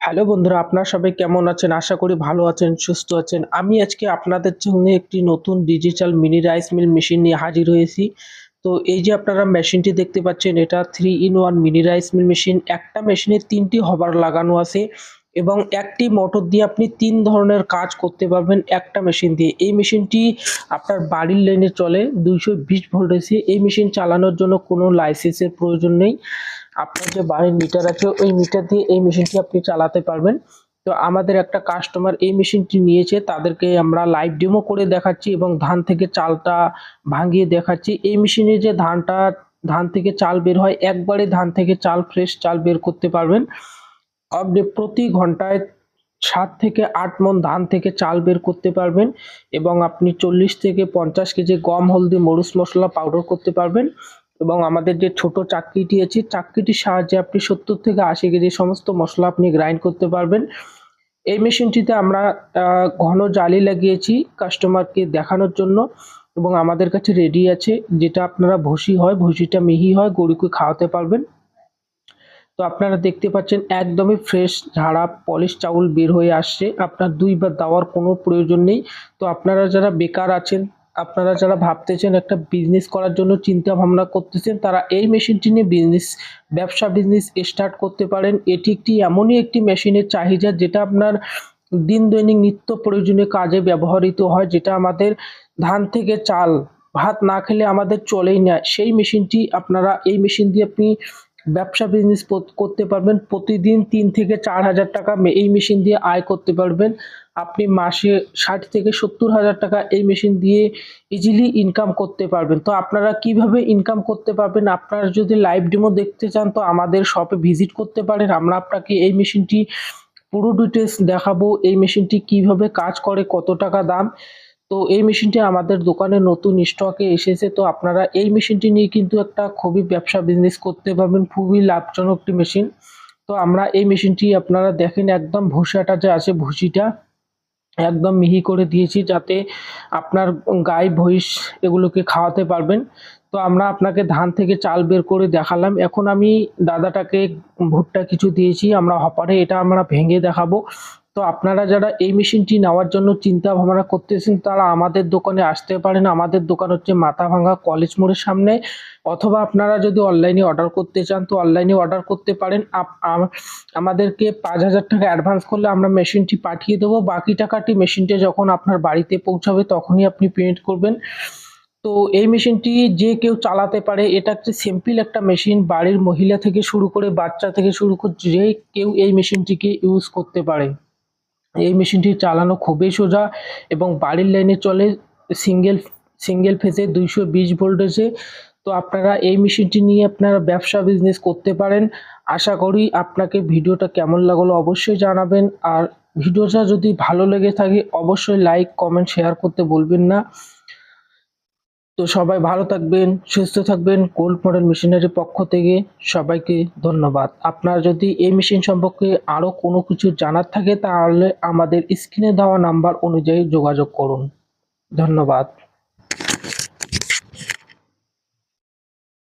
Hello বন্ধুরা, আপনারা সবাই কেমন আছেন? আশা করি ভালো আছেন, সুস্থ আছেন। আমি আজকে আপনাদের জন্য একটি নতুন digital mini rice mill machine নিয়ে হাজির হয়েছি। তো এই যে আপনারা মেশিনটি দেখতে পাচ্ছেন, এটা 3 in 1 mini rice mill machine. একটা মেশিনে ৩ টি হবার লাগানো আছে এবং একটি মোটর দিয়ে আপনি ৩ ধরনের কাজ করতে পারবেন একটা মেশিন দিয়ে। এই মেশিনটি আপনার বাড়ির লাইনে চলে ২২০ ভোল্ট এসি। এই মেশিন চালানোর জন্য কোনো লাইসেন্সের প্রয়োজন নেই। আপনার যে বাড়ির মিটার আছে ওই মিটার দিয়ে এই মেশিনটি আপনি চালাতে পারবেন। তো আমাদের একটা কাস্টমার এই মেশিনটি নিয়েছে, তাদেরকে আমরা লাইভ ডেমো করে দেখাচ্ছি এবং ধান থেকে চালটা ভাঙিয়ে দেখাচ্ছি। এই মেশিনে যে ধান থেকে চাল বের হয়, একবারে ধান থেকে চাল ফ্রেশ চাল বের করতে পারবেন। আপনি প্রতি ঘন্টায় ৭ থেকে ৮ মণ ধান থেকে চাল বের করতে পারবেন এবং আপনি ৪০ থেকে ৫০ কেজি গম, হলদি, মরিচ মসলা পাউডার করতে পারবেন এবং আমাদের যে ছোট চাক্কিটি আছে, চাক্কিটির সাহায্যে আপনি ৭০ থেকে ৮০ কেজি সমস্ত মসলা আপনি গ্রাইন্ড করতে পারবেন। এই মেশিনটিতে আমরা ঘন জালি লাগিয়েছি কাস্টমারকে দেখানোর জন্য এবং আমাদের কাছে রেডি আছে। যেটা আপনারা ভুসি হয়, ভুসিটা মিহি হয়, গরুকে খাওয়াতে পারবেন। তো আপনারা দেখতে পাচ্ছেন একদমই ফ্রেশ ঝাড়া পলিশ চাউল বের হয়ে আসছে। আপনার ২ বার দেওয়ার কোনো প্রয়োজন নেই। তো আপনারা যারা বেকার আছেন, আপনারা যারা ভাবতেছেন একটা বিজনেস করার জন্য চিন্তা ভাবনা করতেছেন, তারা এই মেশিনটি নিয়ে বিজনেস স্টার্ট করতে পারেন। এটি এমনই একটি মেশিনের চাহিদা যেটা আপনার দিন দৈনিক নিত্য প্রয়োজনীয় কাজে ব্যবহৃত হয়, যেটা আমাদের ধান থেকে চাল, ভাত না খেলে আমাদের চলেই না। সেই মেশিনটি এই মেশিন দিয়ে আপনি বিজনেস করতে পারবেন। প্রতিদিন ৩ থেকে ৪,০০০ টাকা এই মেশিন দিয়ে আয় করতে পারবেন। আপনি মাসে ৬০ থেকে ৭০,০০০ টাকা এই মেশিন দিয়ে ইজিলি ইনকাম করতে পারবেন। তো আপনারা কিভাবে ইনকাম করতে পারবেন? আপনারা যদি লাইভ ডেমো দেখতে চান তো আমাদের শপে ভিজিট করতে পারেন। আমরা আপনাকে এই মেশিনটি পুরো ডিটেইলস দেখাবো। এই মেশিনটি কিভাবে কাজ করে, কত টাকা দাম। তো এই মেশিনটি আমাদের দোকানে নতুন স্টকে এসেছে। তো আপনারা এই মেশিনটি নিয়ে কিন্তু একটা খুবই বিজনেস করতে পারবেন। খুবই লাভজনক একটি মেশিন। তো আমরা এই মেশিনটি আপনারা দেখেন, একদম ভুসাটা যে আছে ভুসিটা একদম মিহি করে দিয়েছি যাতে আপনার গাই, মহিষ এগুলোকে খাওয়াতে পারবেন। তো আমরা আপনাকে ধান থেকে চাল বের করে দেখালাম। এখন আমি দাদাটাকে ভুট্টা কিছু দিয়েছি আমরা হপারে, এটা আমরা ভেঙে দেখাবো। তো আপনারা যারা এই মেশিনটি নেওয়ার জন্য চিন্তা ভাবনা করতেছেন তারা আমাদের দোকানে আসতে পারেন। আমাদের দোকান হচ্ছে মাথাভাঙা কলেজ মোড়ের সামনে, অথবা আপনারা যদি অনলাইনে অর্ডার করতে চান তো অনলাইনে অর্ডার করতে পারেন। আমাদেরকে ৫,০০০ টাকা অ্যাডভান্স করলে আমরা মেশিনটি পাঠিয়ে দেবো। বাকি টাকাটি মেশিনটা যখন আপনার বাড়িতে পৌঁছাবে তখনই আপনি পেমেন্ট করবেন। তো এই মেশিনটি যে কেউ চালাতে পারে। এটা একটা সিম্পল একটা মেশিন। বাড়ির মহিলা থেকে শুরু করে বাচ্চা থেকে শুরু করে যে কেউ এই মেশিনটিকে ইউজ করতে পারে। এই মেশিনটি চালানো খুবই সোজা এবং বাড়ির লাইনে চলে সিঙ্গেল সিঙ্গেল ফেজে ২২০ ভোল্টেজে। তো আপনারা এই মেশিনটি নিয়ে আপনারা বিজনেস করতে পারেন। আশা করি আপনাকে ভিডিওটা কেমন লাগলো অবশ্যই জানাবেন। আর ভিডিওটা যদি ভালো লেগে থাকে অবশ্যই লাইক, কমেন্ট, শেয়ার করতে ভুলবেন না। তো সবাই ভালো থাকবেন, সুস্থ থাকবেন। গোল্ড মডেল মেশিনারির পক্ষ থেকে সবাইকে ধন্যবাদ। আপনার যদি এই মেশিন সম্পর্কে আরও কোনো কিছু জানার থাকে তাহলে আমাদের স্ক্রিনে দেওয়া নাম্বার অনুযায়ী যোগাযোগ করুন। ধন্যবাদ।